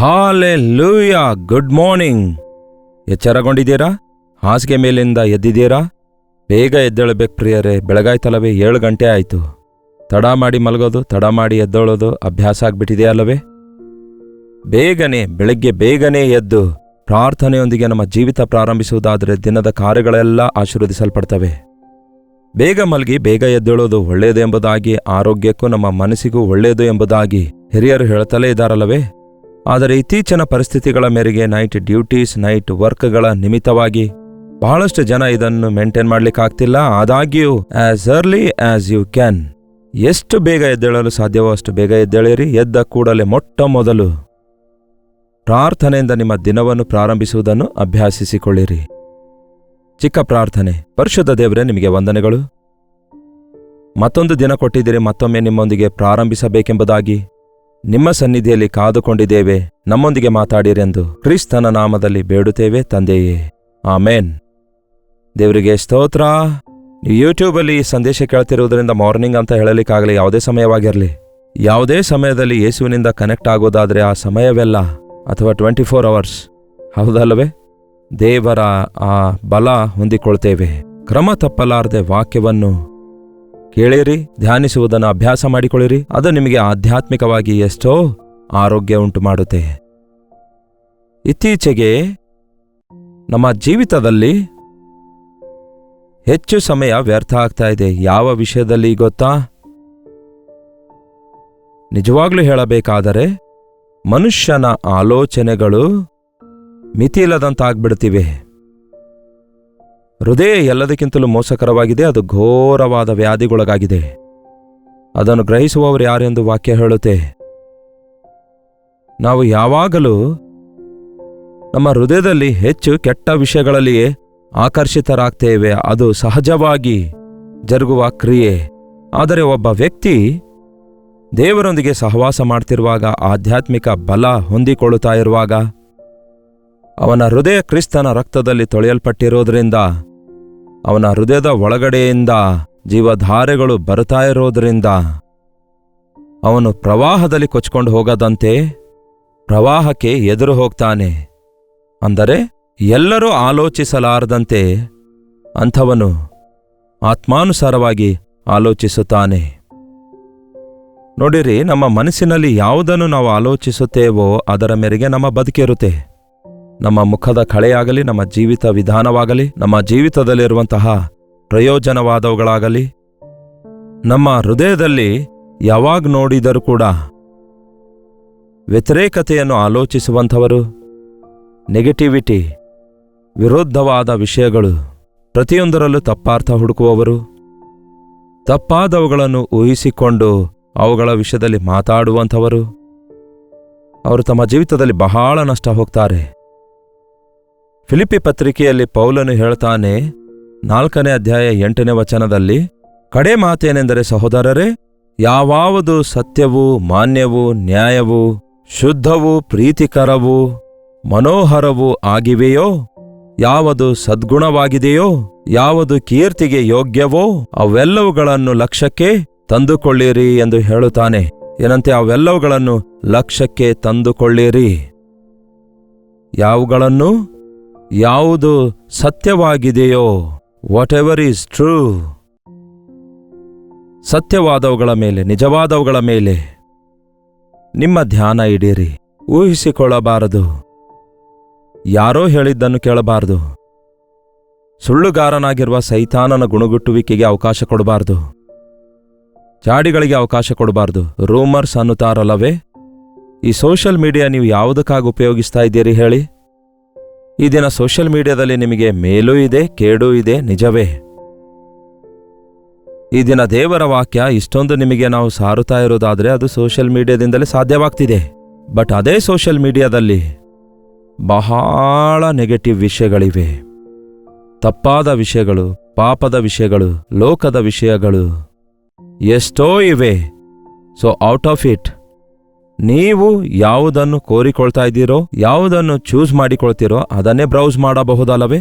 Hallelujah. Good morning. ಎಚ್ಚರಗೊಂಡಿದ್ದೀರಾ? ಹಾಸಿಗೆ ಮೇಲಿಂದ ಎದ್ದಿದ್ದೀರಾ? ಬೇಗ ಎದ್ದೇಳಬೇಕು ಪ್ರಿಯರೇ. ಬೆಳಗಾಯ್ತಲ್ಲವೇ? 7 ಗಂಟೆ ಆಯಿತು. ತಡ ಮಾಡಿ ಮಲಗೋದು, ತಡ ಮಾಡಿ ಎದ್ದೇಳೋದು ಅಭ್ಯಾಸ ಆಗ್ಬಿಟ್ಟಿದೆಯಲ್ಲವೇ? ಬೆಳಗ್ಗೆ ಬೇಗನೆ ಎದ್ದು ಪ್ರಾರ್ಥನೆಯೊಂದಿಗೆ ನಮ್ಮ ಜೀವಿತ ಪ್ರಾರಂಭಿಸುವುದಾದರೆ ದಿನದ ಕಾರ್ಯಗಳೆಲ್ಲ ಆಶೀರ್ವದಿಸಲ್ಪಡ್ತವೆ. ಬೇಗ ಮಲಗಿ ಬೇಗ ಎದ್ದೇಳೋದು ಒಳ್ಳೆಯದು ಎಂಬುದಾಗಿ, ಆರೋಗ್ಯಕ್ಕೂ ನಮ್ಮ ಮನಸ್ಸಿಗೂ ಒಳ್ಳೆಯದು ಎಂಬುದಾಗಿ ಹಿರಿಯರು ಹೇಳ್ತಲೇ ಇದ್ದಾರಲ್ಲವೇ? ಆದರೆ ಇತ್ತೀಚಿನ ಪರಿಸ್ಥಿತಿಗಳ ಮೇರೆಗೆ ನೈಟ್ ಡ್ಯೂಟೀಸ್, ನೈಟ್ ವರ್ಕ್ಗಳ ನಿಮಿತ್ತವಾಗಿ ಬಹಳಷ್ಟು ಜನ ಇದನ್ನು ಮೇಂಟೈನ್ ಮಾಡಲಿಕ್ಕಾಗ್ತಿಲ್ಲ. ಆದಾಗ್ಯೂ as early as you can, ಎಷ್ಟು ಬೇಗ ಎದ್ದೇಳಲು ಸಾಧ್ಯವೋ ಅಷ್ಟು ಬೇಗ ಎದ್ದೇಳಿರಿ. ಎದ್ದ ಕೂಡಲೇ ಮೊಟ್ಟ ಮೊದಲು ಪ್ರಾರ್ಥನೆಯಿಂದ ನಿಮ್ಮ ದಿನವನ್ನು ಪ್ರಾರಂಭಿಸುವುದನ್ನು ಅಭ್ಯಾಸಿಸಿಕೊಳ್ಳಿರಿ. ಚಿಕ್ಕ ಪ್ರಾರ್ಥನೆ. ಪರಿಶುದ್ಧ ದೇವರೇ, ನಿಮಗೆ ವಂದನೆಗಳು. ಮತ್ತೊಂದು ದಿನ ಕೊಟ್ಟಿದ್ದೀರಿ, ಮತ್ತೊಮ್ಮೆ ನಿಮ್ಮೊಂದಿಗೆ ಪ್ರಾರಂಭಿಸಬೇಕೆಂಬುದಾಗಿ ನಿಮ್ಮ ಸನ್ನಿಧಿಯಲ್ಲಿ ಕಾದುಕೊಂಡಿದ್ದೇವೆ. ನಮ್ಮೊಂದಿಗೆ ಮಾತಾಡಿರೆಂದು ಕ್ರಿಸ್ತನ ನಾಮದಲ್ಲಿ ಬೇಡುತ್ತೇವೆ ತಂದೆಯೇ, ಆಮೇನ್. ದೇವರಿಗೆ ಸ್ತೋತ್ರ. ನೀವು ಯೂಟ್ಯೂಬಲ್ಲಿ ಈ ಸಂದೇಶ ಕೇಳ್ತಿರುವುದರಿಂದ ಮಾರ್ನಿಂಗ್ ಅಂತ ಹೇಳಲಿಕ್ಕಾಗಲಿ, ಯಾವುದೇ ಸಮಯವಾಗಿರಲಿ, ಯಾವುದೇ ಸಮಯದಲ್ಲಿ ಯೇಸುವಿನಿಂದ ಕನೆಕ್ಟ್ ಆಗೋದಾದರೆ ಆ ಸಮಯವೆಲ್ಲ ಅಥವಾ 24 hours, ಹೌದಲ್ಲವೇ? ದೇವರ ಆ ಬಲ ಹೊಂದಿಕೊಳ್ತೇವೆ. ಕ್ರಮ ತಪ್ಪಲಾರದೆ ವಾಕ್ಯವನ್ನು ಕೇಳಿರಿ, ಧ್ಯಾನಿಸುವುದನ್ನು ಅಭ್ಯಾಸ ಮಾಡಿಕೊಳ್ಳಿರಿ. ಅದು ನಿಮಗೆ ಆಧ್ಯಾತ್ಮಿಕವಾಗಿ ಎಷ್ಟೋ ಆರೋಗ್ಯ ಉಂಟು ಮಾಡುತ್ತೆ. ಇತ್ತೀಚೆಗೆ ನಮ್ಮ ಜೀವಿತದಲ್ಲಿ ಹೆಚ್ಚು ಸಮಯ ವ್ಯರ್ಥ ಆಗ್ತಾ ಇದೆ. ಯಾವ ವಿಷಯದಲ್ಲಿ ಗೊತ್ತಾ? ನಿಜವಾಗ್ಲೂ ಹೇಳಬೇಕಾದರೆ ಮನುಷ್ಯನ ಆಲೋಚನೆಗಳು ಮಿತಿಯಿಲ್ಲದಂತಾಗ್ಬಿಡ್ತಿವೆ. ಹೃದಯ ಎಲ್ಲದಕ್ಕಿಂತಲೂ ಮೋಸಕರವಾಗಿದೆ, ಅದು ಘೋರವಾದ ವ್ಯಾಧಿಗೊಳಗಾಗಿದೆ. ಅದನ್ನು ಗ್ರಹಿಸುವವರು ಯಾರೆಂದು ವಾಕ್ಯ ಹೇಳುತ್ತೆ. ನಾವು ಯಾವಾಗಲೂ ನಮ್ಮ ಹೃದಯದಲ್ಲಿ ಹೆಚ್ಚು ಕೆಟ್ಟ ವಿಷಯಗಳಲ್ಲಿಯೇ ಆಕರ್ಷಿತರಾಗ್ತೇವೆ. ಅದು ಸಹಜವಾಗಿ ಜರುಗುವ ಕ್ರಿಯೆ. ಆದರೆ ಒಬ್ಬ ವ್ಯಕ್ತಿ ದೇವರೊಂದಿಗೆ ಸಹವಾಸ ಮಾಡ್ತಿರುವಾಗ, ಆಧ್ಯಾತ್ಮಿಕ ಬಲ ಹೊಂದಿಕೊಳ್ಳುತ್ತಾ ಇರುವಾಗ, ಅವನ ಹೃದಯ ಕ್ರಿಸ್ತನ ರಕ್ತದಲ್ಲಿ ತೊಳೆಯಲ್ಪಟ್ಟಿರೋದ್ರಿಂದ, ಅವನ ಹೃದಯದ ಒಳಗಡೆಯಿಂದ ಜೀವಧಾರೆಗಳು ಬರುತ್ತಾ ಇರೋದ್ರಿಂದ, ಅವನು ಪ್ರವಾಹದಲ್ಲಿ ಕೊಚ್ಕೊಂಡು ಹೋಗದಂತೆ ಪ್ರವಾಹಕ್ಕೆ ಎದುರು ಹೋಗ್ತಾನೆ. ಅಂದರೆ ಎಲ್ಲರೂ ಆಲೋಚಿಸಲಾರದಂತೆ ಅಂಥವನು ಆತ್ಮಾನುಸಾರವಾಗಿ ಆಲೋಚಿಸುತ್ತಾನೆ. ನೋಡಿರಿ, ನಮ್ಮ ಮನಸ್ಸಿನಲ್ಲಿ ಯಾವುದನ್ನು ನಾವು ಆಲೋಚಿಸುತ್ತೇವೋ ಅದರ ಮೇರೆಗೆ ನಮ್ಮ ಬದುಕಿರುತ್ತೆ. ನಮ್ಮ ಮುಖದ ಕಳೆಯಾಗಲಿ, ನಮ್ಮ ಜೀವಿತ ವಿಧಾನವಾಗಲಿ, ನಮ್ಮ ಜೀವಿತದಲ್ಲಿರುವಂತಹ ಪ್ರಯೋಜನವಾದವುಗಳಾಗಲಿ, ನಮ್ಮ ಹೃದಯದಲ್ಲಿ ಯಾವಾಗ ನೋಡಿದರೂ ಕೂಡ ವ್ಯತಿರೇಕತೆಯನ್ನು ಆಲೋಚಿಸುವಂಥವರು, ನೆಗೆಟಿವಿಟಿ, ವಿರುದ್ಧವಾದ ವಿಷಯಗಳು, ಪ್ರತಿಯೊಂದರಲ್ಲೂ ತಪ್ಪಾರ್ಥ ಹುಡುಕುವವರು, ತಪ್ಪಾದವುಗಳನ್ನು ಊಹಿಸಿಕೊಂಡು ಅವುಗಳ ವಿಷಯದಲ್ಲಿ ಮಾತಾಡುವಂಥವರು, ಅವರು ತಮ್ಮ ಜೀವಿತದಲ್ಲಿ ಬಹಳ ನಷ್ಟ ಹೋಗ್ತಾರೆ. ಫಿಲಿಪ್ಪಿ ಪತ್ರಿಕೆಯಲ್ಲಿ ಪೌಲನು ಹೇಳ್ತಾನೆ, 4ನೇ ಅಧ್ಯಾಯ 8ನೇ ವಚನದಲ್ಲಿ, ಕಡೆ ಮಾತೇನೆಂದರೆ ಸಹೋದರರೇ, ಯಾವುದು ಸತ್ಯವೂ ಮಾನ್ಯವೂ ನ್ಯಾಯವೂ ಶುದ್ಧವೂ ಪ್ರೀತಿಕರವೂ ಮನೋಹರವೂ ಆಗಿವೆಯೋ, ಯಾವುದು ಸದ್ಗುಣವಾಗಿದೆಯೋ, ಯಾವುದು ಕೀರ್ತಿಗೆ ಯೋಗ್ಯವೋ ಅವೆಲ್ಲವುಗಳನ್ನು ಲಕ್ಷ್ಯಕ್ಕೆ ತಂದುಕೊಳ್ಳಿರಿ ಎಂದು ಹೇಳುತ್ತಾನೆ. ಏನಂತೆ? ಅವೆಲ್ಲವುಗಳನ್ನು ಲಕ್ಷ್ಯಕ್ಕೆ ತಂದುಕೊಳ್ಳಿರಿ. ಯಾವುಗಳನ್ನು? ಯಾವುದು ಸತ್ಯವಾಗಿದೆಯೋ, ವಾಟ್ ಎವರ್ ಈಸ್ ಟ್ರೂ, ಸತ್ಯವಾದವುಗಳ ಮೇಲೆ, ನಿಜವಾದವುಗಳ ಮೇಲೆ ನಿಮ್ಮ ಧ್ಯಾನ ಇಡಿರಿ. ಊಹಿಸಿಕೊಳ್ಳಬಾರದು, ಯಾರೋ ಹೇಳಿದ್ದನ್ನು ಕೇಳಬಾರದು, ಸುಳ್ಳುಗಾರನಾಗಿರುವ ಸೈತಾನನ ಗುಣಗುಟ್ಟುವಿಕೆಗೆ ಅವಕಾಶ ಕೊಡಬಾರದು, ಚಾಡಿಗಳಿಗೆ ಅವಕಾಶ ಕೊಡಬಾರದು. ರೂಮರ್ಸ್ ಅನ್ನುತ್ತಾರಲ್ಲವೇ? ಈ ಸೋಷಿಯಲ್ ಮೀಡಿಯಾ ನೀವು ಯಾವುದಕ್ಕಾಗಿ ಉಪಯೋಗಿಸ್ತಾ ಇದ್ದೀರಿ ಹೇಳಿ? ಈ ದಿನ ಸೋಷಿಯಲ್ ಮೀಡಿಯಾದಲ್ಲಿ ನಿಮಗೆ ಮೇಲೂ ಇದೆ, ಕೇಡೂ ಇದೆ, ನಿಜವೇ? ಈ ದಿನ ದೇವರ ವಾಕ್ಯ ಇಷ್ಟೊಂದು ನಿಮಗೆ ನಾವು ಸಾರುತ್ತಾ ಇರೋದಾದರೆ ಅದು ಸೋಷಿಯಲ್ ಮೀಡಿಯಾದಿಂದಲೇ ಸಾಧ್ಯವಾಗ್ತಿದೆ. ಬಟ್ ಅದೇ ಸೋಷಿಯಲ್ ಮೀಡಿಯಾದಲ್ಲಿ ಬಹಳ ನೆಗೆಟಿವ್ ವಿಷಯಗಳಿವೆ, ತಪ್ಪಾದ ವಿಷಯಗಳು, ಪಾಪದ ವಿಷಯಗಳು, ಲೋಕದ ವಿಷಯಗಳು ಎಷ್ಟೋ ಇವೆ. ಸೊ ಔಟ್ ಆಫ್ ಇಟ್ ನೀವು ಯಾವುದನ್ನು ಕೋರಿಕೊಳ್ತಾ ಇದ್ದೀರೋ, ಯಾವುದನ್ನು ಚೂಸ್ ಮಾಡಿಕೊಳ್ತೀರೋ ಅದನ್ನೇ ಬ್ರೌಸ್ ಮಾಡಬಹುದಲ್ಲವೇ?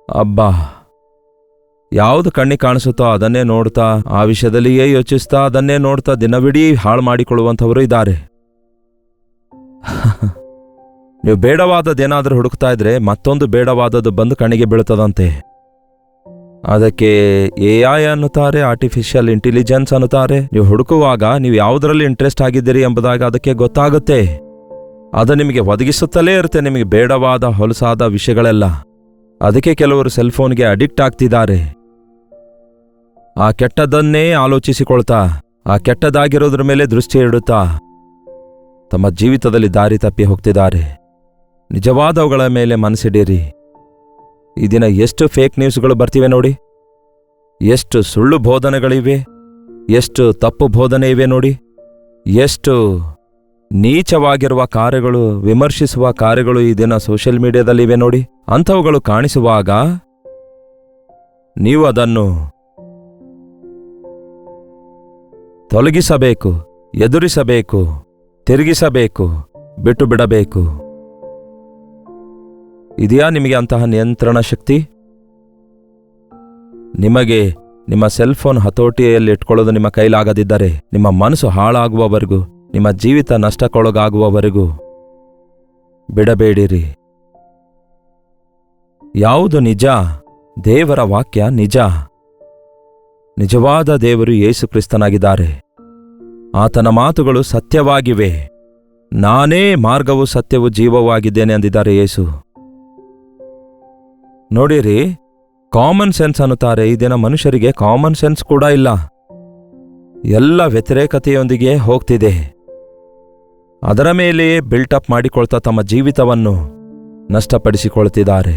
ಅಬ್ಬಾ, ಯಾವುದು ಕಣ್ಣಿಗೆ ಕಾಣಿಸುತ್ತೋ ಅದನ್ನೇ ನೋಡ್ತಾ, ಆ ವಿಷಯದಲ್ಲಿಯೇ ಯೋಚಿಸ್ತಾ, ಅದನ್ನೇ ನೋಡ್ತಾ ದಿನವಿಡೀ ಹಾಳು ಮಾಡಿಕೊಳ್ಳುವಂಥವರು ಇದ್ದಾರೆ. ನೀವು ಬೇಡವಾದದ್ದೇನಾದರೂ ಹುಡುಕ್ತಾ ಇದ್ರೆ ಮತ್ತೊಂದು ಬೇಡವಾದದ್ದು ಬಂದು ಕಣ್ಣಿಗೆ ಬೀಳ್ತದಂತೆ. ಅದಕ್ಕೆ AI ಅನ್ನುತ್ತಾರೆ, ಆರ್ಟಿಫಿಷಿಯಲ್ ಇಂಟೆಲಿಜೆನ್ಸ್ ಅನ್ನುತ್ತಾರೆ. ನೀವು ಹುಡುಕುವಾಗ ನೀವು ಯಾವುದರಲ್ಲಿ ಇಂಟ್ರೆಸ್ಟ್ ಆಗಿದ್ದೀರಿ ಎಂಬುದಾಗಿ ಅದಕ್ಕೆ ಗೊತ್ತಾಗುತ್ತೆ. ಅದು ನಿಮಗೆ ಒದಗಿಸುತ್ತಲೇ ಇರುತ್ತೆ ನಿಮಗೆ ಬೇಡವಾದ ಹೊಲಸಾದ ವಿಷಯಗಳೆಲ್ಲ. ಅದಕ್ಕೆ ಕೆಲವರು ಸೆಲ್ಫೋನ್ಗೆ ಅಡಿಕ್ಟ್ ಆಗ್ತಿದ್ದಾರೆ. ಆ ಕೆಟ್ಟದ್ದನ್ನೇ ಆಲೋಚಿಸಿಕೊಳ್ತಾ, ಆ ಕೆಟ್ಟದಾಗಿರೋದ್ರ ಮೇಲೆ ದೃಷ್ಟಿ ಇಡುತ್ತಾ ತಮ್ಮ ಜೀವಿತದಲ್ಲಿ ದಾರಿ ತಪ್ಪಿ ಹೋಗ್ತಿದ್ದಾರೆ. ನಿಜವಾದವುಗಳ ಮೇಲೆ ಮನಸ್ಸಿಡಿರಿ. ಈ ದಿನ ಎಷ್ಟು ಫೇಕ್ ನ್ಯೂಸ್ಗಳು ಬರ್ತಿವೆ ನೋಡಿ, ಎಷ್ಟು ಸುಳ್ಳು ಬೋಧನೆಗಳಿವೆ, ಎಷ್ಟು ತಪ್ಪು ಬೋಧನೆ ಇವೆ ನೋಡಿ, ಎಷ್ಟು ನೀಚವಾಗಿರುವ ಕಾರ್ಯಗಳು, ವಿಮರ್ಶಿಸುವ ಕಾರ್ಯಗಳು ಈ ದಿನ ಸೋಷಿಯಲ್ ಮೀಡಿಯಾದಲ್ಲಿವೆ ನೋಡಿ. ಅಂಥವುಗಳು ಕಾಣಿಸುವಾಗ ನೀವು ಅದನ್ನು ತೊಲಗಿಸಬೇಕು, ಎದುರಿಸಬೇಕು, ತಿರುಗಿಸಬೇಕು, ಬಿಟ್ಟು ಬಿಡಬೇಕು. ಇದೆಯಾ ನಿಮಗೆ ಅಂತಹ ನಿಯಂತ್ರಣ ಶಕ್ತಿ? ನಿಮಗೆ ನಿಮ್ಮ ಸೆಲ್ಫೋನ್ ಹತೋಟಿಯಲ್ಲಿ ಇಟ್ಕೊಳ್ಳೋದು ನಿಮ್ಮ ಕೈಲಾಗದಿದ್ದರೆ, ನಿಮ್ಮ ಮನಸ್ಸು ಹಾಳಾಗುವವರೆಗೂ, ನಿಮ್ಮ ಜೀವಿತ ನಷ್ಟಕ್ಕೊಳಗಾಗುವವರೆಗೂ ಬಿಡಬೇಡಿರಿ. ಯಾವುದು ನಿಜ? ದೇವರ ವಾಕ್ಯ ನಿಜ. ನಿಜವಾದ ದೇವರು ಯೇಸು ಕ್ರಿಸ್ತನಾಗಿದ್ದಾರೆ. ಆತನ ಮಾತುಗಳು ಸತ್ಯವಾಗಿವೆ. ನಾನೇ ಮಾರ್ಗವು ಸತ್ಯವೂ ಜೀವವೂ ಆಗಿದ್ದೇನೆ ಅಂದಿದ್ದಾರೆ ಯೇಸು. ನೋಡಿರಿ, ಕಾಮನ್ ಸೆನ್ಸ್ ಅನ್ನುತ್ತಾರೆ. ಈ ದಿನ ಮನುಷ್ಯರಿಗೆ ಕಾಮನ್ ಸೆನ್ಸ್ ಕೂಡ ಇಲ್ಲ. ಎಲ್ಲ ವ್ಯತಿರೇಕತೆಯೊಂದಿಗೆ ಹೋಗ್ತಿದೆ. ಅದರ ಮೇಲೆಯೇ ಬಿಲ್ಟಪ್ ಮಾಡಿಕೊಳ್ತಾ ತಮ್ಮ ಜೀವಿತವನ್ನು ನಷ್ಟಪಡಿಸಿಕೊಳ್ತಿದ್ದಾರೆ.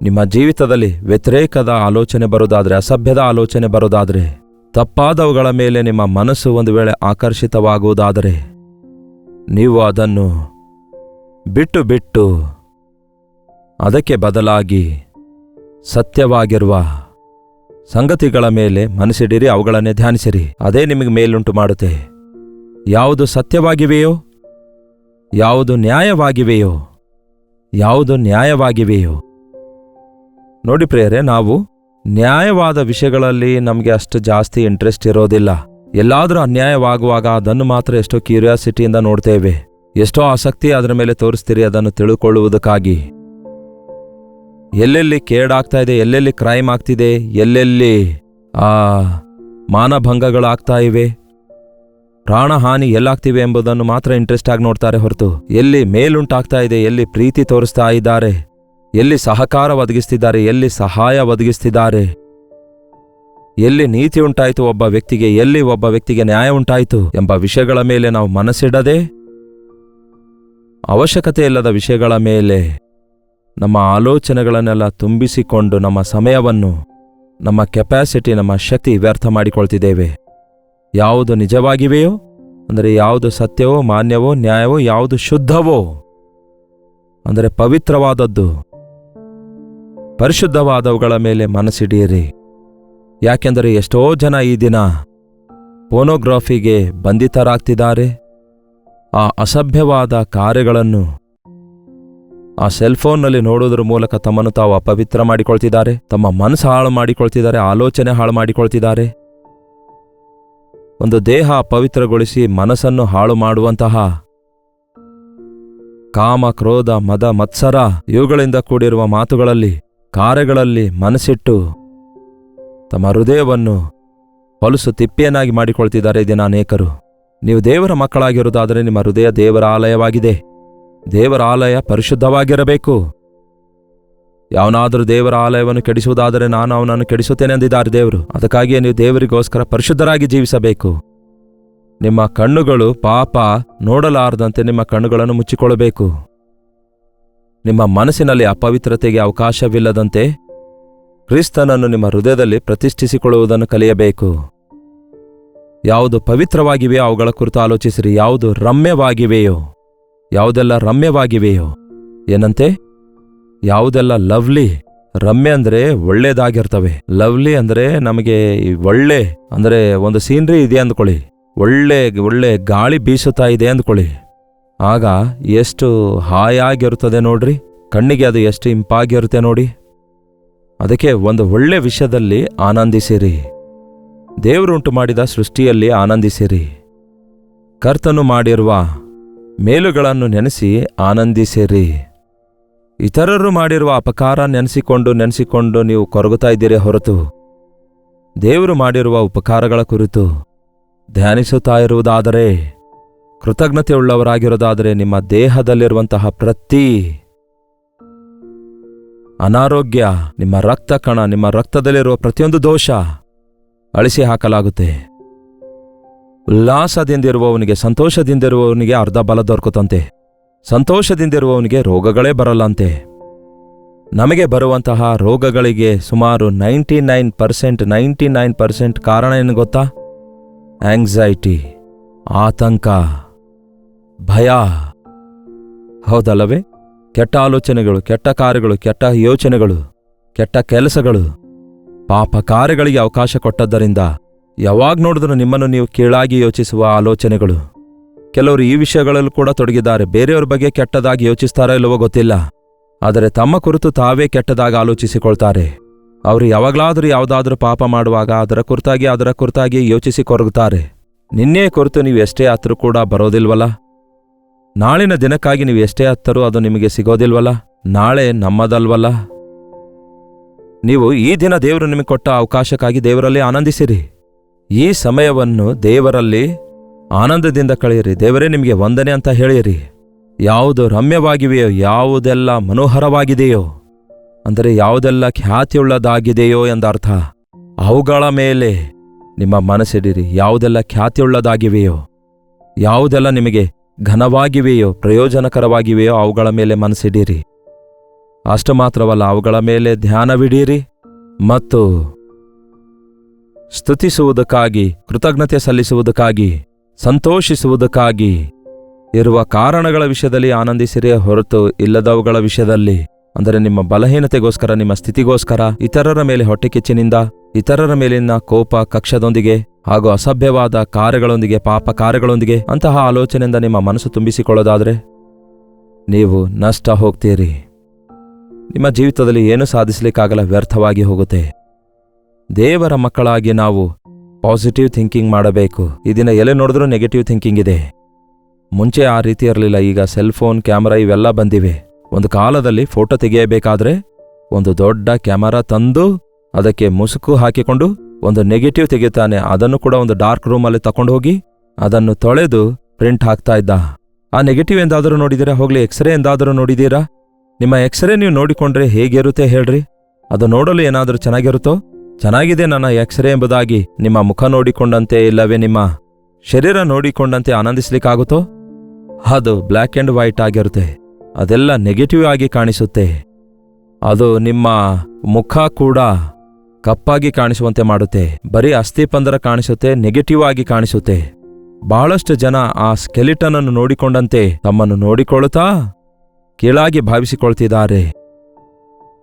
ನಿಮ್ಮ ಜೀವಿತದಲ್ಲಿ ವ್ಯತಿರೇಕದ ಆಲೋಚನೆ ಬರೋದಾದ್ರೆ, ಅಸಭ್ಯದ ಆಲೋಚನೆ ಬರೋದಾದ್ರೆ, ತಪ್ಪಾದವುಗಳ ಮೇಲೆ ನಿಮ್ಮ ಮನಸ್ಸು ಒಂದು ವೇಳೆ ಆಕರ್ಷಿತವಾಗುವುದಾದರೆ, ನೀವು ಅದನ್ನು ಬಿಟ್ಟು ಬಿಟ್ಟು ಅದಕ್ಕೆ ಬದಲಾಗಿ ಸತ್ಯವಾಗಿರುವ ಸಂಗತಿಗಳ ಮೇಲೆ ಮನಸ್ಸಿಡಿರಿ, ಅವುಗಳನ್ನೇ ಧ್ಯಾನಿಸಿರಿ. ಅದೇ ನಿಮಗೆ ಮೇಲುಂಟು ಮಾಡುತ್ತೆ. ಯಾವುದು ಸತ್ಯವಾಗಿವೆಯೋ, ಯಾವುದು ನ್ಯಾಯವಾಗಿವೆಯೋ, ಯಾವುದು ನ್ಯಾಯವಾಗಿವೆಯೋ. ನೋಡಿ ಪ್ರಿಯರೇ, ನಾವು ನ್ಯಾಯವಾದ ವಿಷಯಗಳಲ್ಲಿ ನಮಗೆ ಅಷ್ಟು ಜಾಸ್ತಿ ಇಂಟ್ರೆಸ್ಟ್ ಇರೋದಿಲ್ಲ. ಎಲ್ಲಾದರೂ ಅನ್ಯಾಯವಾಗುವಾಗ ಅದನ್ನು ಮಾತ್ರ ಎಷ್ಟೋ ಕ್ಯೂರಿಯಾಸಿಟಿಯಿಂದ ನೋಡ್ತೇವೆ, ಎಷ್ಟೋ ಆಸಕ್ತಿ ಅದರ ಮೇಲೆ ತೋರಿಸ್ತೀರಿ ಅದನ್ನು ತಿಳ್ಕೊಳ್ಳುವುದಕ್ಕಾಗಿ. ಎಲ್ಲೆಲ್ಲಿ ಕೇಡಾಗ್ತಾ ಇದೆ, ಎಲ್ಲೆಲ್ಲಿ ಕ್ರೈಮ್ ಆಗ್ತಿದೆ, ಎಲ್ಲೆಲ್ಲಿ ಮಾನಭಂಗಗಳಾಗ್ತಾ ಇವೆ, ಪ್ರಾಣಹಾನಿ ಎಲ್ಲಾಗ್ತಿವೆ ಎಂಬುದನ್ನು ಮಾತ್ರ ಇಂಟ್ರೆಸ್ಟ್ ಆಗಿ ನೋಡ್ತಾರೆ ಹೊರತು, ಎಲ್ಲಿ ಮೇಲುಂಟಾಗ್ತಾ ಇದೆ, ಎಲ್ಲಿ ಪ್ರೀತಿ ತೋರಿಸ್ತಾ ಇದ್ದಾರೆ, ಎಲ್ಲಿ ಸಹಕಾರ ಒದಗಿಸ್ತಿದ್ದಾರೆ, ಎಲ್ಲಿ ಸಹಾಯ ಒದಗಿಸ್ತಿದ್ದಾರೆ, ಎಲ್ಲಿ ನೀತಿ ಉಂಟಾಯಿತು ಒಬ್ಬ ವ್ಯಕ್ತಿಗೆ, ಎಲ್ಲಿ ಒಬ್ಬ ವ್ಯಕ್ತಿಗೆ ನ್ಯಾಯ ಉಂಟಾಯಿತು ಎಂಬ ವಿಷಯಗಳ ಮೇಲೆ ನಾವು ಮನಸ್ಸಿಡದೆ, ಅವಶ್ಯಕತೆ ಇಲ್ಲದ ವಿಷಯಗಳ ಮೇಲೆ ನಮ್ಮ ಆಲೋಚನೆಗಳನ್ನೆಲ್ಲ ತುಂಬಿಸಿಕೊಂಡು ನಮ್ಮ ಸಮಯವನ್ನು, ನಮ್ಮ ಕೆಪಾಸಿಟಿ, ನಮ್ಮ ಶಕ್ತಿ ವ್ಯರ್ಥ ಮಾಡಿಕೊಳ್ತಿದ್ದೇವೆ. ಯಾವುದು ನಿಜವಾಗಿವೆಯೋ, ಅಂದರೆ ಯಾವುದು ಸತ್ಯವೋ, ಮಾನ್ಯವೋ, ನ್ಯಾಯವೋ, ಯಾವುದು ಶುದ್ಧವೋ, ಅಂದರೆ ಪವಿತ್ರವಾದದ್ದು, ಪರಿಶುದ್ಧವಾದವುಗಳ ಮೇಲೆ ಮನಸ್ಸಿಡಿಯಿರಿ. ಯಾಕೆಂದರೆ ಎಷ್ಟೋ ಜನ ಈ ದಿನ ಪೋರ್ನೋಗ್ರಫಿಗೆ ಬಂಧಿತರಾಗ್ತಿದ್ದಾರೆ. ಆ ಅಸಭ್ಯವಾದ ಕಾರ್ಯಗಳನ್ನು ಆ ಸೆಲ್ಫೋನ್ನಲ್ಲಿ ನೋಡೋದ್ರ ಮೂಲಕ ತಮ್ಮನ್ನು ತಾವು ಅಪವಿತ್ರ ಮಾಡಿಕೊಳ್ತಿದ್ದಾರೆ, ತಮ್ಮ ಮನಸ್ಸು ಹಾಳು ಮಾಡಿಕೊಳ್ತಿದ್ದಾರೆ, ಆಲೋಚನೆ ಹಾಳು ಮಾಡಿಕೊಳ್ತಿದ್ದಾರೆ. ಒಂದು ದೇಹ ಅಪವಿತ್ರಗೊಳಿಸಿ ಮನಸ್ಸನ್ನು ಹಾಳು ಮಾಡುವಂತಹ ಕಾಮ, ಕ್ರೋಧ, ಮದ, ಮತ್ಸರ ಇವುಗಳಿಂದ ಕೂಡಿರುವ ಮಾತುಗಳಲ್ಲಿ, ಕಾರ್ಯಗಳಲ್ಲಿ ಮನಸ್ಸಿಟ್ಟು ತಮ್ಮ ಹೃದಯವನ್ನು ಹೊಲಸು ತಿಪ್ಪೆಯನ್ನಾಗಿ ಮಾಡಿಕೊಳ್ತಿದ್ದಾರೆ ದಿನ ಅನೇಕರು. ನೀವು ದೇವರ ಮಕ್ಕಳಾಗಿರುವುದಾದರೆ ನಿಮ್ಮ ಹೃದಯ ದೇವರ ಆಲಯವಾಗಿದೆ. ದೇವರ ಆಲಯ ಪರಿಶುದ್ಧವಾಗಿರಬೇಕು. ಯಾವನಾದರೂ ದೇವರ ಆಲಯವನ್ನು ಕೆಡಿಸುವುದಾದರೆ ನಾನು ಅವನನ್ನು ಕೆಡಿಸುತ್ತೇನೆ ಎಂದಿದ್ದಾರೆ ದೇವರು. ಅದಕ್ಕಾಗಿಯೇ ನೀವು ದೇವರಿಗೋಸ್ಕರ ಪರಿಶುದ್ಧರಾಗಿ ಜೀವಿಸಬೇಕು. ನಿಮ್ಮ ಕಣ್ಣುಗಳು ಪಾಪ ನೋಡಲಾರದಂತೆ ನಿಮ್ಮ ಕಣ್ಣುಗಳನ್ನು ಮುಚ್ಚಿಕೊಳ್ಳಬೇಕು. ನಿಮ್ಮ ಮನಸ್ಸಿನಲ್ಲಿ ಅಪವಿತ್ರತೆಗೆ ಅವಕಾಶವಿಲ್ಲದಂತೆ ಕ್ರಿಸ್ತನನ್ನು ನಿಮ್ಮ ಹೃದಯದಲ್ಲಿ ಪ್ರತಿಷ್ಠಿಸಿಕೊಳ್ಳುವುದನ್ನು ಕಲಿಯಬೇಕು. ಯಾವುದು ಪವಿತ್ರವಾಗಿವೆಯೋ ಅವುಗಳ ಕುರಿತು ಆಲೋಚಿಸಿರಿ. ಯಾವುದು ರಮ್ಯವಾಗಿವೆಯೋ, ಯಾವುದೆಲ್ಲ ರಮ್ಯವಾಗಿವೆಯೋ, ಏನಂತೆ, ಯಾವುದೆಲ್ಲ ಲವ್ಲಿ. ರಮ್ಯ ಅಂದರೆ ಒಳ್ಳೇದಾಗಿರ್ತವೆ. ಲವ್ಲಿ ಅಂದರೆ ನಮಗೆ ಒಳ್ಳೆ, ಅಂದರೆ ಒಂದು ಸೀನ್ರಿ ಇದೆ ಅಂದ್ಕೊಳ್ಳಿ, ಒಳ್ಳೆ ಗಾಳಿ ಬೀಸುತ್ತಾ ಇದೆ ಅಂದ್ಕೊಳ್ಳಿ, ಆಗ ಎಷ್ಟು ಹಾಯಾಗಿರುತ್ತದೆ ನೋಡ್ರಿ, ಕಣ್ಣಿಗೆ ಅದು ಎಷ್ಟು ಇಂಪಾಗಿರುತ್ತೆ ನೋಡಿ. ಅದಕ್ಕೆ ಒಂದು ಒಳ್ಳೆ ವಿಷಯದಲ್ಲಿ ಆನಂದಿಸಿರಿ. ದೇವರುಂಟು ಮಾಡಿದ ಸೃಷ್ಟಿಯಲ್ಲಿ ಆನಂದಿಸಿರಿ. ಕರ್ತನು ಮಾಡಿರುವ ಮೇಲುಗಳನ್ನು ನೆನೆಸಿ ಆನಂದಿಸಿರಿ. ಇತರರು ಮಾಡಿರುವ ಅಪಕಾರ ನೆನೆಸಿಕೊಂಡು ನೀವು ಕೊರಗುತ್ತಾ ಇದ್ದೀರಿ ಹೊರತು ದೇವರು ಮಾಡಿರುವ ಉಪಕಾರಗಳ ಕುರಿತು ಧ್ಯಾನಿಸುತ್ತಾ ಇರುವುದಾದರೆ, ಕೃತಜ್ಞತೆಯುಳ್ಳವರಾಗಿರೋದಾದರೆ, ನಿಮ್ಮ ದೇಹದಲ್ಲಿರುವಂತಹ ಪ್ರತಿ ಅನಾರೋಗ್ಯ, ನಿಮ್ಮ ರಕ್ತ ಕಣ, ನಿಮ್ಮ ರಕ್ತದಲ್ಲಿರುವ ಪ್ರತಿಯೊಂದು ದೋಷ ಅಳಿಸಿ ಹಾಕಲಾಗುತ್ತೆ. ಉಲ್ಲಾಸದಿಂದಿರುವವನಿಗೆ, ಸಂತೋಷದಿಂದಿರುವವನಿಗೆ ಅರ್ಧ ಬಲ ದೊರಕುತ್ತಂತೆ. ಸಂತೋಷದಿಂದಿರುವವನಿಗೆ ರೋಗಗಳೇ ಬರಲ್ಲಂತೆ. ನಮಗೆ ಬರುವಂತಹ ರೋಗಗಳಿಗೆ ಸುಮಾರು 99% ಕಾರಣ ಏನು ಗೊತ್ತಾ? ಆಂಗ್ಸೈಟಿ, ಆತಂಕ, ಭಯ. ಹೌದಲ್ಲವೇ? ಕೆಟ್ಟ ಆಲೋಚನೆಗಳು, ಕೆಟ್ಟ ಕಾರ್ಯಗಳು, ಕೆಟ್ಟ ಯೋಚನೆಗಳು, ಕೆಟ್ಟ ಕೆಲಸಗಳು, ಪಾಪ ಕಾರ್ಯಗಳಿಗೆ ಅವಕಾಶ ಕೊಟ್ಟದ್ದರಿಂದ ಯಾವಾಗ ನೋಡಿದ್ರೂ ನಿಮ್ಮನ್ನು ನೀವು ಕೀಳಾಗಿ ಯೋಚಿಸುವ ಆಲೋಚನೆಗಳು. ಕೆಲವರು ಈ ವಿಷಯಗಳಲ್ಲೂ ಕೂಡ ತೊಡಗಿದ್ದಾರೆ. ಬೇರೆಯವ್ರ ಬಗ್ಗೆ ಕೆಟ್ಟದಾಗಿ ಯೋಚಿಸ್ತಾರೋ ಇಲ್ಲವೋ ಗೊತ್ತಿಲ್ಲ, ಆದರೆ ತಮ್ಮ ಕುರಿತು ತಾವೇ ಕೆಟ್ಟದಾಗಿ ಆಲೋಚಿಸಿಕೊಳ್ತಾರೆ. ಅವರು ಯಾವಾಗಲಾದರೂ ಯಾವುದಾದ್ರೂ ಪಾಪ ಮಾಡುವಾಗ ಅದರ ಕುರಿತಾಗಿ ಯೋಚಿಸಿ ಕೊರಗುತ್ತಾರೆ. ನಿನ್ನೆ ಕುರಿತು ನೀವು ಎಷ್ಟೇ ಹತ್ತರೂ ಕೂಡ ಬರೋದಿಲ್ವಲ್ಲ. ನಾಳಿನ ದಿನಕ್ಕಾಗಿ ನೀವು ಎಷ್ಟೇ ಹತ್ತರೂ ಅದು ನಿಮಗೆ ಸಿಗೋದಿಲ್ವಲ್ಲ. ನಾಳೆ ನಮ್ಮದಲ್ವಲ್ಲ. ನೀವು ಈ ದಿನ ದೇವರು ನಿಮಗೆ ಕೊಟ್ಟ ಅವಕಾಶಕ್ಕಾಗಿ ದೇವರಲ್ಲಿ ಆನಂದಿಸಿರಿ. ಈ ಸಮಯವನ್ನು ದೇವರಲ್ಲಿ ಆನಂದದಿಂದ ಕಳೆಯಿರಿ. ದೇವರೇ ನಿಮಗೆ ವಂದನೆ ಅಂತ ಹೇಳಿರಿ. ಯಾವುದು ರಮ್ಯವಾಗಿವೆಯೋ, ಯಾವುದೆಲ್ಲ ಮನೋಹರವಾಗಿದೆಯೋ, ಅಂದರೆ ಯಾವುದೆಲ್ಲ ಖ್ಯಾತಿಯುಳ್ಳದಾಗಿದೆಯೋ ಎಂದರ್ಥ, ಅವುಗಳ ಮೇಲೆ ನಿಮ್ಮ ಮನಸ್ಸಿಡಿರಿ. ಯಾವುದೆಲ್ಲ ಖ್ಯಾತಿಯುಳ್ಳದಾಗಿವೆಯೋ, ಯಾವುದೆಲ್ಲ ನಿಮಗೆ ಘನವಾಗಿವೆಯೋ, ಪ್ರಯೋಜನಕರವಾಗಿವೆಯೋ ಅವುಗಳ ಮೇಲೆ ಮನಸ್ಸಿಡಿರಿ. ಅಷ್ಟು ಮಾತ್ರವಲ್ಲ, ಅವುಗಳ ಮೇಲೆ ಧ್ಯಾನವಿಡೀರಿ ಮತ್ತು ಸ್ತುತಿಸುವುದಕ್ಕಾಗಿ, ಕೃತಜ್ಞತೆ ಸಲ್ಲಿಸುವುದಕ್ಕಾಗಿ, ಸಂತೋಷಿಸುವುದಕ್ಕಾಗಿ ಇರುವ ಕಾರಣಗಳ ವಿಷಯದಲ್ಲಿ ಆನಂದಿಸಿರೇ ಹೊರತು ಇಲ್ಲದವುಗಳ ವಿಷಯದಲ್ಲಿ, ಅಂದರೆ ನಿಮ್ಮ ಬಲಹೀನತೆಗೋಸ್ಕರ, ನಿಮ್ಮ ಸ್ಥಿತಿಗೋಸ್ಕರ, ಇತರರ ಮೇಲೆ ಹೊಟ್ಟೆಕಿಚ್ಚಿನಿಂದ, ಇತರರ ಮೇಲಿನ ಕೋಪ, ಕಕ್ಷದೊಂದಿಗೆ ಹಾಗೂ ಅಸಭ್ಯವಾದ ಕಾರ್ಯಗಳೊಂದಿಗೆ, ಪಾಪ ಕಾರ್ಯಗಳೊಂದಿಗೆ ಅಂತಹ ಆಲೋಚನೆಯಿಂದ ನಿಮ್ಮ ಮನಸ್ಸು ತುಂಬಿಸಿಕೊಳ್ಳೋದಾದರೆ ನೀವು ನಷ್ಟ ಹೋಗ್ತೀರಿ. ನಿಮ್ಮ ಜೀವಿತದಲ್ಲಿ ಏನು ಸಾಧಿಸಲಿಕ್ಕಾಗಲ್ಲ, ವ್ಯರ್ಥವಾಗಿ ಹೋಗುತ್ತೆ. ದೇವರ ಮಕ್ಕಳಾಗಿ ನಾವು ಪಾಸಿಟಿವ್ ಥಿಂಕಿಂಗ್ ಮಾಡಬೇಕು. ಈ ದಿನ ಎಲ್ಲಿ ನೋಡಿದ್ರೂ ನೆಗೆಟಿವ್ ಥಿಂಕಿಂಗ್ ಇದೆ. ಮುಂಚೆ ಆ ರೀತಿ ಇರಲಿಲ್ಲ. ಈಗ ಸೆಲ್ ಫೋನ್, ಕ್ಯಾಮರಾ ಇವೆಲ್ಲ ಬಂದಿವೆ. ಒಂದು ಕಾಲದಲ್ಲಿ ಫೋಟೋ ತೆಗೆಯಬೇಕಾದ್ರೆ ಒಂದು ದೊಡ್ಡ ಕ್ಯಾಮರಾ ತಂದು ಅದಕ್ಕೆ ಮುಸುಕು ಹಾಕಿಕೊಂಡು ಒಂದು ನೆಗೆಟಿವ್ ತೆಗೆಯುತ್ತಾನೆ. ಅದನ್ನು ಕೂಡ ಒಂದು ಡಾರ್ಕ್ ರೂಮಲ್ಲಿ ತಕೊಂಡು ಹೋಗಿ ಅದನ್ನು ತೊಳೆದು ಪ್ರಿಂಟ್ ಹಾಕ್ತಾ ಇದ್ದ. ಆ ನೆಗೆಟಿವ್ ಎಂದಾದರೂ ನೋಡಿದ್ದೀರಾ? ಹೋಗ್ಲಿ, ಎಕ್ಸ್ರೇ ಎಂದಾದರೂ ನೋಡಿದ್ದೀರಾ? ನಿಮ್ಮ ಎಕ್ಸ್ರೇ ನೀವು ನೋಡಿಕೊಂಡ್ರೆ ಹೇಗಿರುತ್ತೆ ಹೇಳ್ರಿ? ಅದು ನೋಡಲು ಏನಾದರೂ ಚೆನ್ನಾಗಿರುತ್ತೋ? ಚೆನ್ನಾಗಿದೆ ನನ್ನ ಎಕ್ಸ್ರೇ ಎಂಬುದಾಗಿ ನಿಮ್ಮ ಮುಖ ನೋಡಿಕೊಂಡಂತೆ, ಇಲ್ಲವೇ ನಿಮ್ಮ ಶರೀರ ನೋಡಿಕೊಂಡಂತೆ ಆನಂದಿಸ್ಲಿಕ್ಕಾಗುತ್ತೋ? ಅದು ಬ್ಲ್ಯಾಕ್ ಆ್ಯಂಡ್ ವೈಟ್ ಆಗಿರುತ್ತೆ. ಅದೆಲ್ಲ ನೆಗೆಟಿವ್ ಆಗಿ ಕಾಣಿಸುತ್ತೆ. ಅದು ನಿಮ್ಮ ಮುಖ ಕೂಡ ಕಪ್ಪಾಗಿ ಕಾಣಿಸುವಂತೆ ಮಾಡುತ್ತೆ. ಬರೀ ಅಸ್ಥಿಪಂಜರ ಕಾಣಿಸುತ್ತೆ, ನೆಗೆಟಿವ್ ಆಗಿ ಕಾಣಿಸುತ್ತೆ. ಬಹಳಷ್ಟು ಜನ ಆ ಸ್ಕೆಲಿಟನ್ ಅನ್ನು ನೋಡಿಕೊಂಡಂತೆ ತಮ್ಮನ್ನು ನೋಡಿಕೊಳ್ಳುತ್ತಾ ಕೀಳಾಗಿ ಭಾವಿಸಿಕೊಳ್ತಿದ್ದಾರೆ.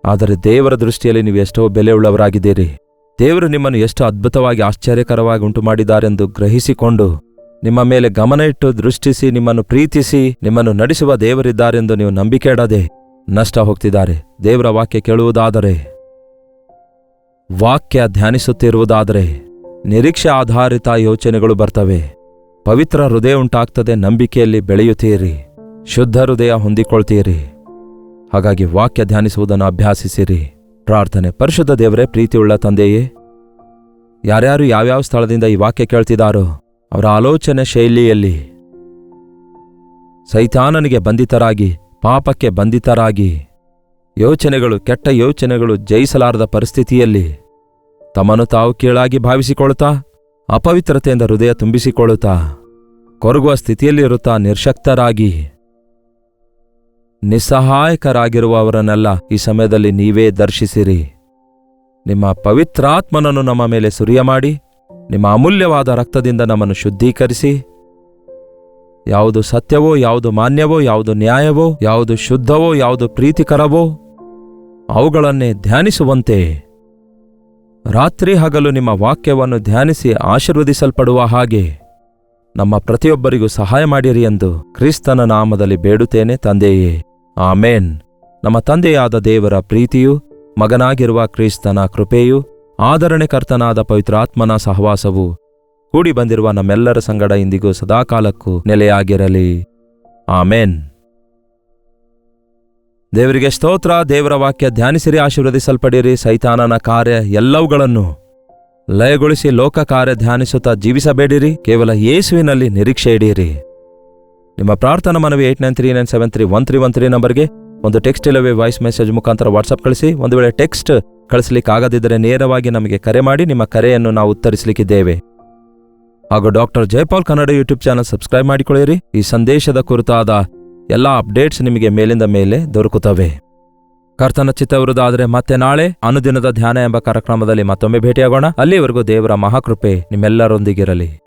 ಆದರೆ ದೇವರ ದೃಷ್ಟಿಯಲ್ಲಿ ನೀವು ಎಷ್ಟೋ ಬೆಲೆಯುಳ್ಳವರಾಗಿದ್ದೀರಿ. ದೇವರು ನಿಮ್ಮನ್ನು ಎಷ್ಟು ಅದ್ಭುತವಾಗಿ, ಆಶ್ಚರ್ಯಕರವಾಗಿ ಉಂಟು ಮಾಡಿದ್ದಾರೆಂದು ಗ್ರಹಿಸಿಕೊಂಡು ನಿಮ್ಮ ಮೇಲೆ ಗಮನ ಇಟ್ಟು ದೃಷ್ಟಿಸಿ, ನಿಮ್ಮನ್ನು ಪ್ರೀತಿಸಿ, ನಿಮ್ಮನ್ನು ನಡೆಸುವ ದೇವರಿದ್ದಾರೆಂದು ನೀವು ನಂಬಿಕೆ ಇಡದೆ ನಷ್ಟ ಹೋಗ್ತಿದ್ದಾರೆ. ದೇವರ ವಾಕ್ಯ ಕೇಳುವುದಾದರೆ, ವಾಕ್ಯ ಧ್ಯಾನಿಸುತ್ತಿರುವುದಾದರೆ ನಿರೀಕ್ಷೆ ಆಧಾರಿತ ಯೋಚನೆಗಳು ಬರ್ತವೆ. ಪವಿತ್ರ ಹೃದಯ ಉಂಟಾಗ್ತದೆ. ನಂಬಿಕೆಯಲ್ಲಿ ಬೆಳೆಯುತ್ತೀರಿ, ಶುದ್ಧ ಹೃದಯ ಹೊಂದಿಕೊಳ್ತೀರಿ. ಹಾಗಾಗಿ ವಾಕ್ಯ ಧ್ಯಾನಿಸುವುದನ್ನು ಅಭ್ಯಾಸಿಸಿರಿ. ಪ್ರಾರ್ಥನೆ. ಪರಿಶುದ್ಧ ದೇವರೇ, ಪ್ರೀತಿಯುಳ್ಳ ತಂದೆಯೇ, ಯಾರ್ಯಾರು ಯಾವ್ಯಾವ ಸ್ಥಳದಿಂದ ಈ ವಾಕ್ಯ ಕೇಳ್ತಿದ್ದಾರೋ ಅವರ ಆಲೋಚನೆ ಶೈಲಿಯಲ್ಲಿ ಸೈತಾನನಿಗೆ ಬಂಧಿತರಾಗಿ, ಪಾಪಕ್ಕೆ ಬಂಧಿತರಾಗಿ, ಯೋಚನೆಗಳು, ಕೆಟ್ಟ ಯೋಚನೆಗಳು ಜಯಿಸಲಾರದ ಪರಿಸ್ಥಿತಿಯಲ್ಲಿ ತಮ್ಮನ್ನು ತಾವು ಕೀಳಾಗಿ ಭಾವಿಸಿಕೊಳ್ಳುತ್ತಾ, ಅಪವಿತ್ರತೆಯಿಂದ ಹೃದಯ ತುಂಬಿಸಿಕೊಳ್ಳುತ್ತಾ, ಕೊರಗುವ ಸ್ಥಿತಿಯಲ್ಲಿರುತ್ತಾ, ನಿರ್ಶಕ್ತರಾಗಿ, ನಿಸ್ಸಹಾಯಕರಾಗಿರುವವರನ್ನೆಲ್ಲ ಈ ಸಮಯದಲ್ಲಿ ನೀವೇ ದರ್ಶಿಸಿರಿ. ನಿಮ್ಮ ಪವಿತ್ರಾತ್ಮನನ್ನು ನಮ್ಮ ಮೇಲೆ ಸುರಿಯಮಾಡಿ, ನಿಮ್ಮ ಅಮೂಲ್ಯವಾದ ರಕ್ತದಿಂದ ನಮ್ಮನ್ನು ಶುದ್ಧೀಕರಿಸಿ, ಯಾವುದು ಸತ್ಯವೋ, ಯಾವುದು ಮಾನ್ಯವೋ, ಯಾವುದು ನ್ಯಾಯವೋ, ಯಾವುದು ಶುದ್ಧವೋ, ಯಾವುದು ಪ್ರೀತಿಕರವೋ ಅವುಗಳನ್ನೇ ಧ್ಯಾನಿಸುವಂತೆ, ರಾತ್ರಿ ಹಗಲು ನಿಮ್ಮ ವಾಕ್ಯವನ್ನು ಧ್ಯಾನಿಸಿ ಆಶೀರ್ವದಿಸಲ್ಪಡುವ ಹಾಗೆ ನಮ್ಮ ಪ್ರತಿಯೊಬ್ಬರಿಗೂ ಸಹಾಯ ಮಾಡಿರಿ ಎಂದು ಕ್ರಿಸ್ತನ ನಾಮದಲ್ಲಿ ಬೇಡುತ್ತೇನೆ ತಂದೆಯೇ, ಆಮೇನ್. ನಮ್ಮ ತಂದೆಯಾದ ದೇವರ ಪ್ರೀತಿಯು, ಮಗನಾಗಿರುವ ಕ್ರಿಸ್ತನ ಕೃಪೆಯು, ಆದರಣೆಕರ್ತನಾದ ಪವಿತ್ರಾತ್ಮನ ಸಹವಾಸವು ಕೂಡಿ ಬಂದಿರುವ ನಮ್ಮೆಲ್ಲರ ಸಂಗಡ ಇಂದಿಗೂ ಸದಾಕಾಲಕ್ಕೂ ನೆಲೆಯಾಗಿರಲಿ. ಆಮೇನ್. ದೇವರಿಗೆ ಸ್ತೋತ್ರ. ದೇವರ ವಾಕ್ಯ ಧ್ಯಾನಿಸಿರಿ, ಆಶೀರ್ವದಿಸಲ್ಪಡಿರಿ. ಸೈತಾನನ ಕಾರ್ಯ ಎಲ್ಲವುಗಳನ್ನು ಲಯಗೊಳಿಸಿ ಲೋಕ ಕಾರ್ಯ ಧ್ಯಾನಿಸುತ್ತಾ ಜೀವಿಸಬೇಡಿರಿ. ಕೇವಲ ಯೇಸುವಿನಲ್ಲಿ ನಿರೀಕ್ಷೆ ಇಡಿರಿ. ನಿಮ್ಮ ಪ್ರಾರ್ಥನಾ ಮನವಿ 8939731313 ನಂಬರ್ಗೆ ಒಂದು ಟೆಕ್ಸ್ಟ್ ಇಲ್ಲವೇ ವಾಯ್ಸ್ ಮೆಸೇಜ್ ಮುಖಾಂತರ ವಾಟ್ಸಪ್ ಕಳಿಸಿ. ಒಂದು ವೇಳೆ ಟೆಕ್ಸ್ಟ್ ಕಳಿಸ್ಲಿಕ್ಕಾಗದಿದ್ದರೆ ನೇರವಾಗಿ ನಮಗೆ ಕರೆ ಮಾಡಿ, ನಿಮ್ಮ ಕರೆಯನ್ನು ನಾವು ಉತ್ತರಿಸಲಿಕ್ಕಿದ್ದೇವೆ. ಹಾಗೂ doctor Jayapal Kannada YouTube channel subscribe ಮಾಡಿಕೊಳ್ಳಿರಿ. ಈ ಸಂದೇಶದ ಕುರಿತಾದ ಎಲ್ಲ ಅಪ್ಡೇಟ್ಸ್ ನಿಮಗೆ ಮೇಲಿಂದ ಮೇಲೆ ದೊರಕುತ್ತವೆ. ಕರ್ತನ ಚಿತ್ತವಿರುವುದಾದರೆ ಮತ್ತೆ ನಾಳೆ ಅನುದಿನದ ಧ್ಯಾನ ಎಂಬ ಕಾರ್ಯಕ್ರಮದಲ್ಲಿ ಮತ್ತೊಮ್ಮೆ ಭೇಟಿಯಾಗೋಣ. ಅಲ್ಲಿವರೆಗೂ ದೇವರ ಮಹಾಕೃಪೆ ನಿಮ್ಮೆಲ್ಲರೊಂದಿಗಿರಲಿ.